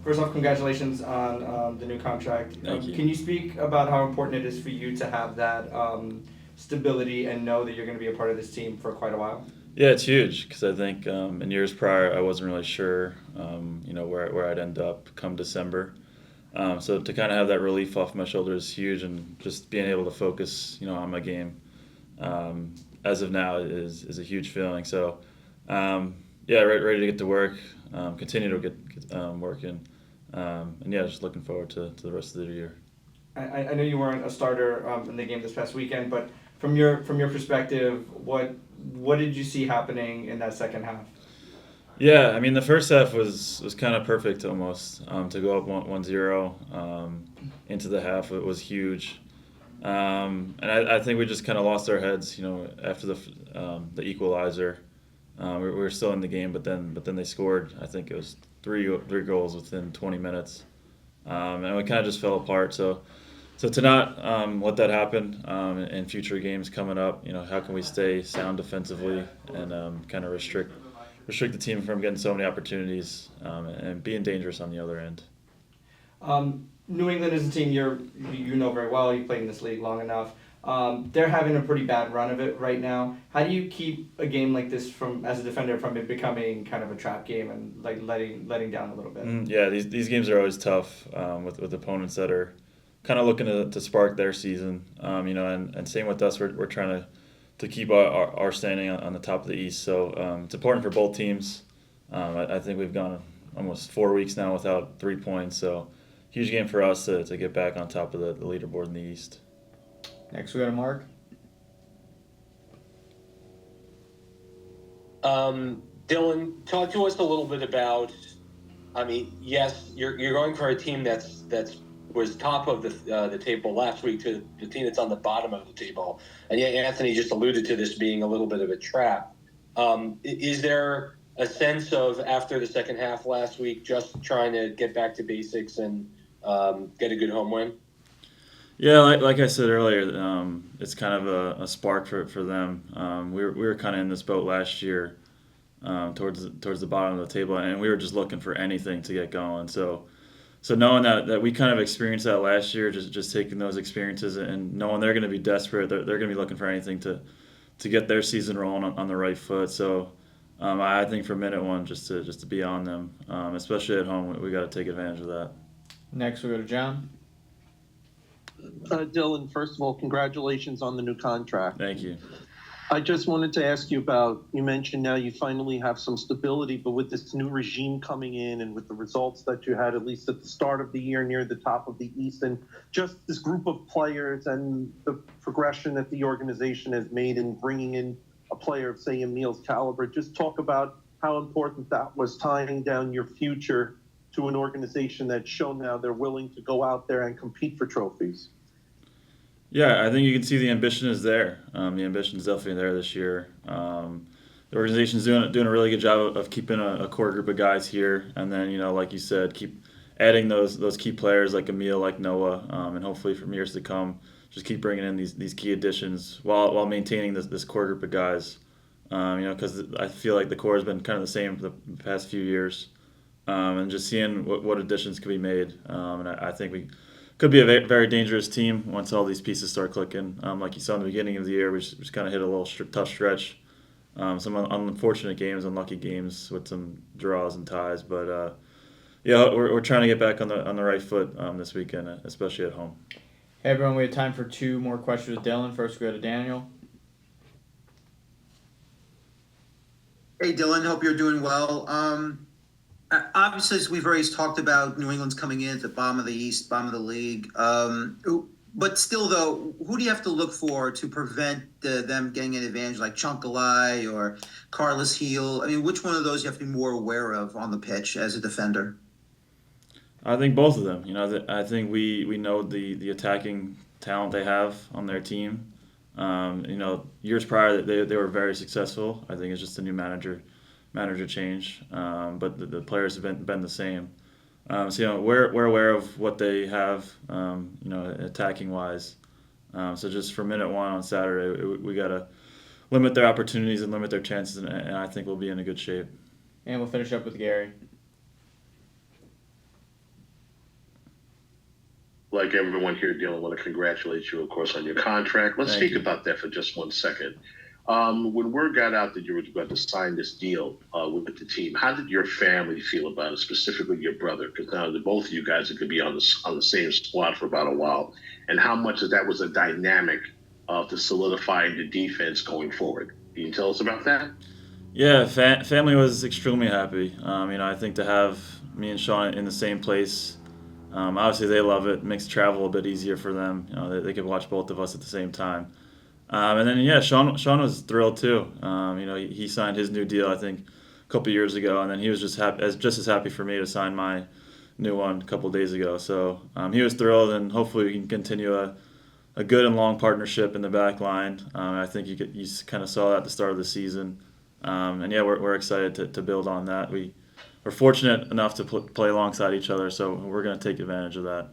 First off, congratulations on the new contract. Thank you. Can you speak about how important it is for you to have that stability and know that you're going to be a part of this team for quite a while? Yeah, it's huge because I think in years prior I wasn't really sure, where I'd end up come December. So to kind of have that relief off my shoulders is huge, and just being able to focus, on my game, as of now is a huge feeling. So, yeah, ready to get to work, continue to get working, and yeah, just looking forward to the rest of the year. I know you weren't a starter in the game this past weekend, but from your perspective, what did you see happening in that second half? Yeah, I mean the first half was kind of perfect almost, to go up 1-0 into the half. It was huge. And I think we just kind of lost our heads, after the equalizer. We were still in the game, but then they scored. I think it was three goals within 20 minutes, and we kind of just fell apart. So to not let that happen in future games coming up, how can we stay sound defensively and kind of restrict the team from getting so many opportunities, and being dangerous on the other end. New England is a team you know very well. You played in this league long enough. They're having a pretty bad run of it right now. How do you keep a game like this from, as a defender, from it becoming kind of a trap game and like letting down a little bit? Yeah, these games are always tough, with opponents that are kind of looking to spark their season. And same with us. We're trying to keep our standing on the top of the East. So it's important for both teams. I think we've gone almost 4 weeks now without 3 points. So huge game for us to get back on top of the leaderboard in the East. Next, we go to Mark. Dylan, talk to us a little bit about. I mean, yes, you're going for a team that's was top of the table last week to the team that's on the bottom of the table, and yet Anthony just alluded to this being a little bit of a trap. Is there a sense of, after the second half last week, just trying to get back to basics and get a good home win? Yeah, like I said earlier, it's kind of a spark for them. We were kind of in this boat last year, towards the bottom of the table, and we were just looking for anything to get going. So knowing that we kind of experienced that last year, just taking those experiences and knowing they're going to be desperate, they're going to be looking for anything to get their season rolling on the right foot. So I think for minute one, just to be on them, especially at home, we got to take advantage of that. Next, we go to John. Dylan, first of all, congratulations on the new contract. Thank you. I just wanted to ask you about, you mentioned now you finally have some stability, but with this new regime coming in and with the results that you had, at least at the start of the year, near the top of the East, and just this group of players and the progression that the organization has made in bringing in a player of, say, Emil's caliber, just talk about how important that was, tying down your future to an organization that's shown now they're willing to go out there and compete for trophies. Yeah, I think you can see the ambition is there. The ambition is definitely there this year. The organization's doing a really good job of keeping a core group of guys here, and then like you said, keep adding those key players like Emil, like Noah, and hopefully from years to come, just keep bringing in these key additions while maintaining this core group of guys. Because I feel like the core has been kind of the same for the past few years, and just seeing what additions could be made. And I think we could be a very dangerous team once all these pieces start clicking. Like you saw in the beginning of the year, we just kind of hit a little tough stretch. Some unfortunate games, unlucky games with some draws and ties. But yeah, we're trying to get back on the right foot this weekend, especially at home. Hey, everyone, we have time for two more questions with Dylan. First, we go to Daniel. Hey, Dylan. Hope you're doing well. Obviously, as we've always talked about, New England's coming in at the bottom of the East, bottom of the league. But still, though, who do you have to look for to prevent them getting an advantage, like Chunkalai or Carlos Heel? I mean, which one of those you have to be more aware of on the pitch as a defender? I think both of them. I think we know the attacking talent they have on their team. Years prior they were very successful. I think it's just a new manager change, but the players have been the same. So we're aware of what they have, attacking wise. So just for minute one on Saturday, we gotta limit their opportunities and limit their chances, and I think we'll be in a good shape. And we'll finish up with Gary. like everyone here, Dylan, I want to congratulate you, of course, on your contract. Let's Thank speak you. about that for just 1 second. When word got out that you were about to sign this deal with the team, how did your family feel about it, specifically your brother? Because now both of you guys are going to be on the same squad for about a while, and how much of that was a dynamic to solidifying the defense going forward? Can you tell us about that? Yeah, family was extremely happy. I think to have me and Sean in the same place, obviously they love it. Makes travel a bit easier for them. They could watch both of us at the same time. And then yeah, Sean was thrilled too. He signed his new deal I think a couple years ago, and then he was just as happy for me to sign my new one a couple days ago. So he was thrilled, and hopefully we can continue a good and long partnership in the back line. I think you kind of saw that at the start of the season, and yeah, we're excited to build on that. We're fortunate enough to play alongside each other, so we're going to take advantage of that.